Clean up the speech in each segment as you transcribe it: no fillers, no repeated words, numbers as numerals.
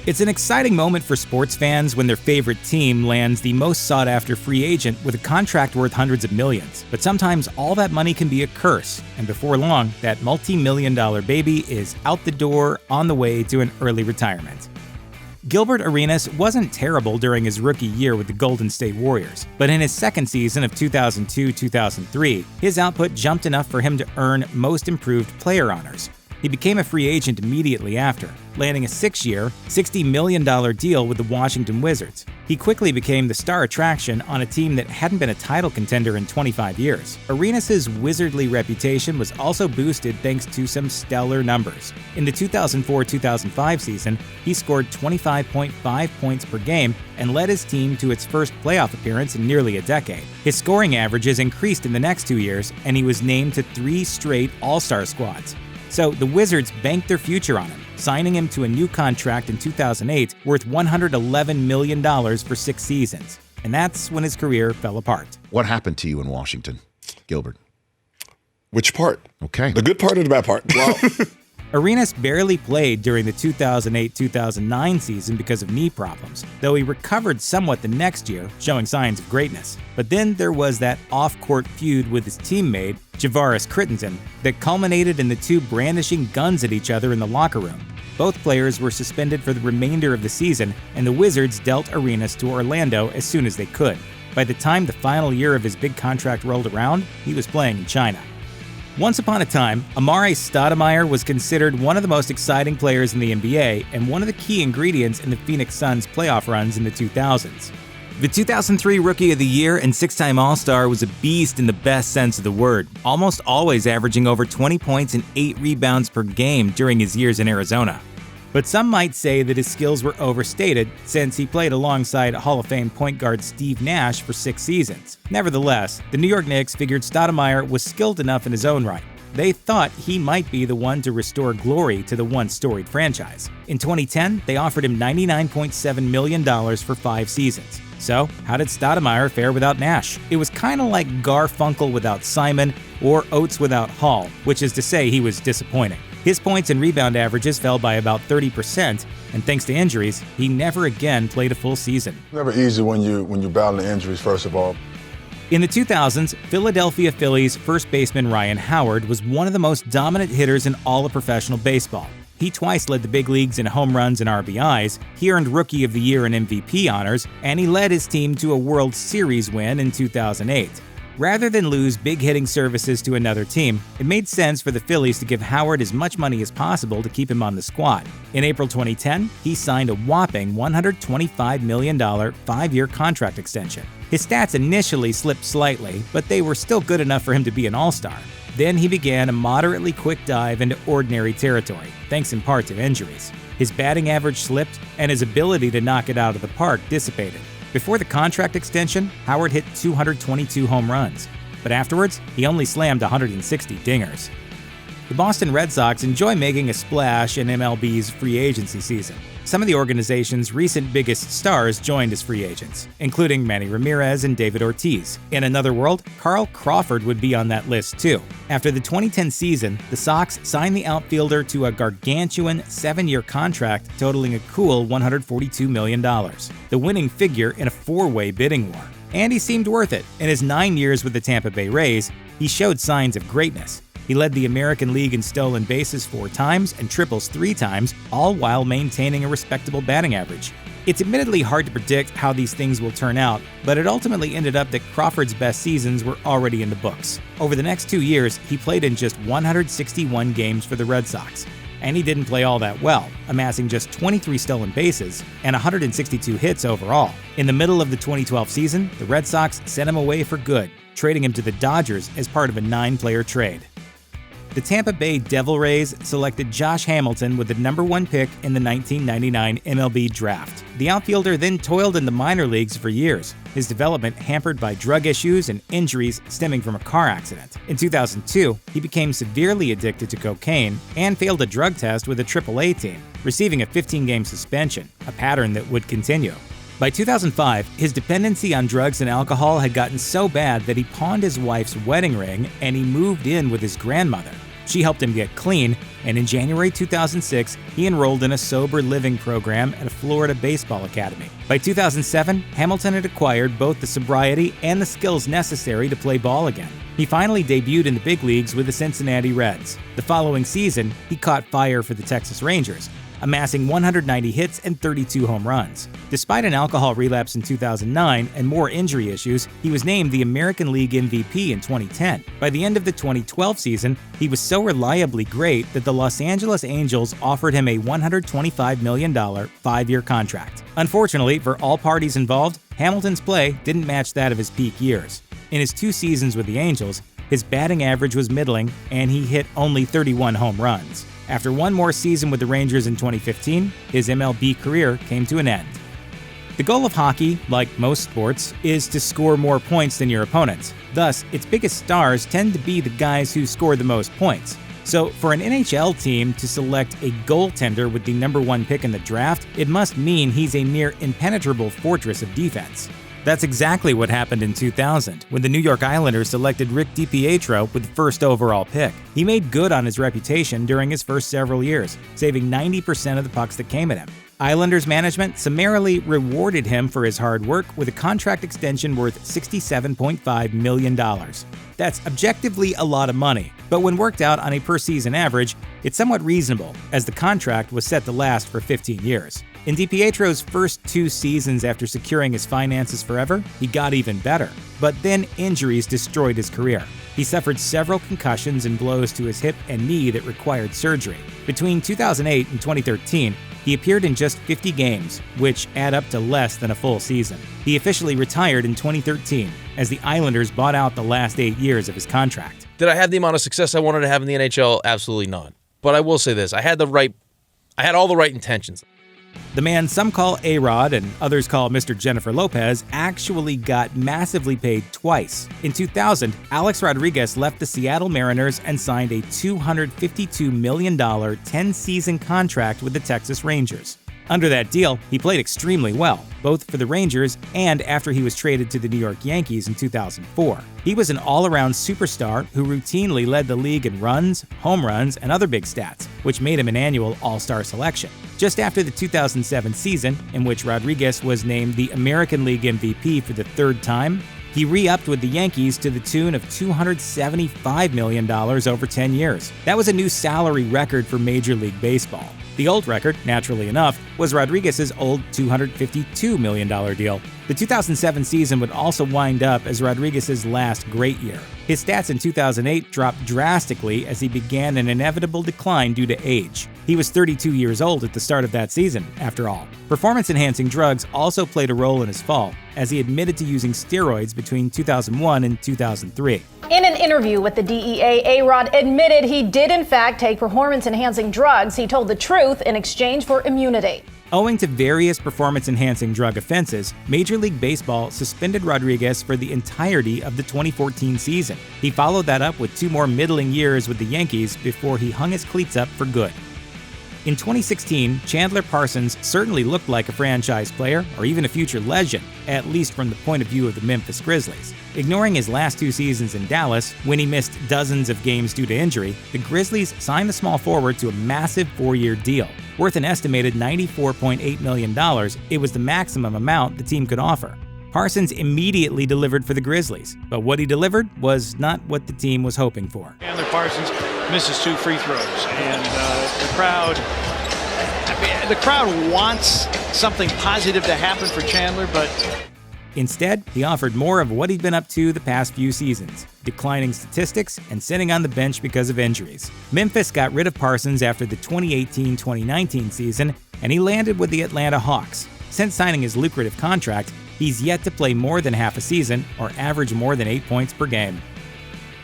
It's an exciting moment for sports fans when their favorite team lands the most sought-after free agent with a contract worth hundreds of millions. But sometimes all that money can be a curse, and before long, that multi-million-dollar baby is out the door on the way to an early retirement. Gilbert Arenas wasn't terrible during his rookie year with the Golden State Warriors, but in his second season of 2002-2003, his output jumped enough for him to earn Most Improved Player honors. He became a free agent immediately after, landing a 6-year, $60 million deal with the Washington Wizards. He quickly became the star attraction on a team that hadn't been a title contender in 25 years. Arenas' wizardly reputation was also boosted thanks to some stellar numbers. In the 2004-2005 season, he scored 25.5 points per game and led his team to its first playoff appearance in nearly a decade. His scoring averages increased in the next 2 years, and he was named to 3 straight All-Star squads. So the Wizards banked their future on him, signing him to a new contract in 2008 worth $111 million for 6 seasons. And that's when his career fell apart. What happened to you in Washington, Gilbert? Which part? Okay. The good part or the bad part? Well, Arenas barely played during the 2008-2009 season because of knee problems, though he recovered somewhat the next year, showing signs of greatness. But then there was that off-court feud with his teammate, Javaris Crittenton, that culminated in the two brandishing guns at each other in the locker room. Both players were suspended for the remainder of the season, and the Wizards dealt Arenas to Orlando as soon as they could. By the time the final year of his big contract rolled around, he was playing in China. Once upon a time, Amar'e Stoudemire was considered one of the most exciting players in the NBA and one of the key ingredients in the Phoenix Suns' playoff runs in the 2000s. The 2003 Rookie of the Year and 6-time All-Star was a beast in the best sense of the word, almost always averaging over 20 points and 8 rebounds per game during his years in Arizona. But some might say that his skills were overstated since he played alongside Hall of Fame point guard Steve Nash for 6 seasons. Nevertheless, the New York Knicks figured Stoudemire was skilled enough in his own right. They thought he might be the one to restore glory to the once storied franchise. In 2010, they offered him $99.7 million for 5 seasons. So, how did Stoudemire fare without Nash? It was kinda like Garfunkel without Simon or Oates without Hall, which is to say he was disappointing. His points and rebound averages fell by about 30%, and thanks to injuries, he never again played a full season. Never easy when you battle injuries, first of all. In the 2000s, Philadelphia Phillies first baseman Ryan Howard was one of the most dominant hitters in all of professional baseball. He twice led the big leagues in home runs and RBIs, he earned Rookie of the Year and MVP honors, and he led his team to a World Series win in 2008. Rather than lose big-hitting services to another team, it made sense for the Phillies to give Howard as much money as possible to keep him on the squad. In April 2010, he signed a whopping $125 million 5-year contract extension. His stats initially slipped slightly, but they were still good enough for him to be an all-star. Then he began a moderately quick dive into ordinary territory, thanks in part to injuries. His batting average slipped, and his ability to knock it out of the park dissipated. Before the contract extension, Howard hit 222 home runs, but afterwards, he only slammed 160 dingers. The Boston Red Sox enjoy making a splash in MLB's free agency season. Some of the organization's recent biggest stars joined as free agents, including Manny Ramirez and David Ortiz. In another world, Carl Crawford would be on that list too. After the 2010 season, the Sox signed the outfielder to a gargantuan 7-year contract totaling a cool $142 million, the winning figure in a 4-way bidding war. And he seemed worth it. In his 9 years with the Tampa Bay Rays, he showed signs of greatness. He led the American League in stolen bases 4 times and triples 3 times, all while maintaining a respectable batting average. It's admittedly hard to predict how these things will turn out, but it ultimately ended up that Crawford's best seasons were already in the books. Over the next 2 years, he played in just 161 games for the Red Sox. And he didn't play all that well, amassing just 23 stolen bases and 162 hits overall. In the middle of the 2012 season, the Red Sox sent him away for good, trading him to the Dodgers as part of a 9-player trade. The Tampa Bay Devil Rays selected Josh Hamilton with the number 1 pick in the 1999 MLB Draft. The outfielder then toiled in the minor leagues for years, his development hampered by drug issues and injuries stemming from a car accident. In 2002, he became severely addicted to cocaine and failed a drug test with a AAA team, receiving a 15-game suspension, a pattern that would continue. By 2005, his dependency on drugs and alcohol had gotten so bad that he pawned his wife's wedding ring and he moved in with his grandmother. She helped him get clean, and in January 2006, he enrolled in a sober living program at a Florida baseball academy. By 2007, Hamilton had acquired both the sobriety and the skills necessary to play ball again. He finally debuted in the big leagues with the Cincinnati Reds. The following season, he caught fire for the Texas Rangers, amassing 190 hits and 32 home runs. Despite an alcohol relapse in 2009 and more injury issues, he was named the American League MVP in 2010. By the end of the 2012 season, he was so reliably great that the Los Angeles Angels offered him a $125 million 5-year contract. Unfortunately for all parties involved, Hamilton's play didn't match that of his peak years. In his 2 seasons with the Angels, his batting average was middling and he hit only 31 home runs. After one more season with the Rangers in 2015, his MLB career came to an end. The goal of hockey, like most sports, is to score more points than your opponents. Thus, its biggest stars tend to be the guys who score the most points. So, for an NHL team to select a goaltender with the number 1 pick in the draft, it must mean he's a near impenetrable fortress of defense. That's exactly what happened in 2000, when the New York Islanders selected Rick DiPietro with the first overall pick. He made good on his reputation during his first several years, saving 90% of the pucks that came at him. Islanders management summarily rewarded him for his hard work with a contract extension worth $67.5 million. That's objectively a lot of money, but when worked out on a per-season average, it's somewhat reasonable, as the contract was set to last for 15 years. In DiPietro's first 2 seasons after securing his finances forever, he got even better. But then injuries destroyed his career. He suffered several concussions and blows to his hip and knee that required surgery. Between 2008 and 2013, he appeared in just 50 games, which add up to less than a full season. He officially retired in 2013, as the Islanders bought out the last 8 years of his contract. Did I have the amount of success I wanted to have in the NHL? Absolutely not. But I will say this, I had all the right intentions. The man some call A-Rod and others call Mr. Jennifer Lopez actually got massively paid twice. In 2000, Alex Rodriguez left the Seattle Mariners and signed a $252 million 10-season contract with the Texas Rangers. Under that deal, he played extremely well, both for the Rangers and after he was traded to the New York Yankees in 2004. He was an all-around superstar who routinely led the league in runs, home runs, and other big stats, which made him an annual All-Star selection. Just after the 2007 season, in which Rodriguez was named the American League MVP for the 3rd time, he re-upped with the Yankees to the tune of $275 million over 10 years. That was a new salary record for Major League Baseball. The old record, naturally enough, was Rodriguez's old $252 million deal. The 2007 season would also wind up as Rodriguez's last great year. His stats in 2008 dropped drastically as he began an inevitable decline due to age. He was 32 years old at the start of that season, after all. Performance-enhancing drugs also played a role in his fall, as he admitted to using steroids between 2001 and 2003. In an interview with the DEA, A-Rod admitted he did in fact take performance-enhancing drugs. He told the truth in exchange for immunity. Owing to various performance-enhancing drug offenses, Major League Baseball suspended Rodriguez for the entirety of the 2014 season. He followed that up with 2 more middling years with the Yankees before he hung his cleats up for good. In 2016, Chandler Parsons certainly looked like a franchise player or even a future legend, at least from the point of view of the Memphis Grizzlies. Ignoring his last 2 seasons in Dallas, when he missed dozens of games due to injury, the Grizzlies signed the small forward to a massive 4-year deal. Worth an estimated $94.8 million, it was the maximum amount the team could offer. Parsons immediately delivered for the Grizzlies, but what he delivered was not what the team was hoping for. Chandler Parsons misses 2 free throws, and the crowd wants something positive to happen for Chandler, but instead, he offered more of what he'd been up to the past few seasons, declining statistics and sitting on the bench because of injuries. Memphis got rid of Parsons after the 2018-2019 season, and he landed with the Atlanta Hawks. Since signing his lucrative contract, he's yet to play more than half a season or average more than 8 points per game.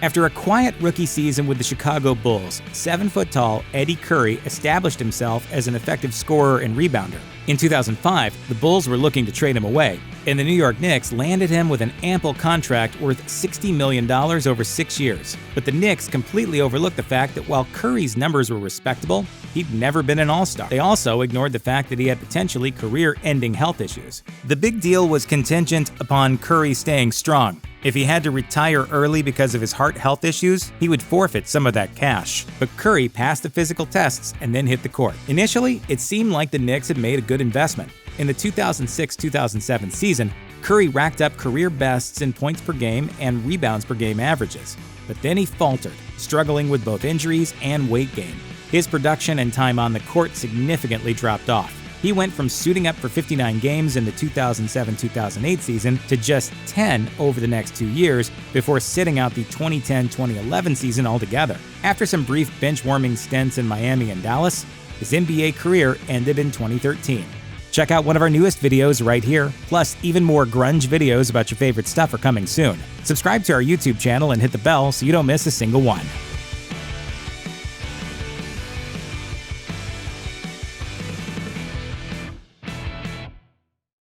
After a quiet rookie season with the Chicago Bulls, 7-foot-tall Eddy Curry established himself as an effective scorer and rebounder. In 2005, the Bulls were looking to trade him away, and the New York Knicks landed him with an ample contract worth $60 million over 6 years. But the Knicks completely overlooked the fact that while Curry's numbers were respectable, he'd never been an All-Star. They also ignored the fact that he had potentially career-ending health issues. The big deal was contingent upon Curry staying strong. If he had to retire early because of his heart health issues, he would forfeit some of that cash. But Curry passed the physical tests and then hit the court. Initially, it seemed like the Knicks had made a good investment. In the 2006-2007 season, Curry racked up career bests in points per game and rebounds per game averages. But then he faltered, struggling with both injuries and weight gain. His production and time on the court significantly dropped off. He went from suiting up for 59 games in the 2007-2008 season to just 10 over the next 2 years before sitting out the 2010-2011 season altogether. After some brief bench-warming stints in Miami and Dallas, his NBA career ended in 2013. Check out one of our newest videos right here, plus even more grunge videos about your favorite stuff are coming soon. Subscribe to our YouTube channel and hit the bell so you don't miss a single one.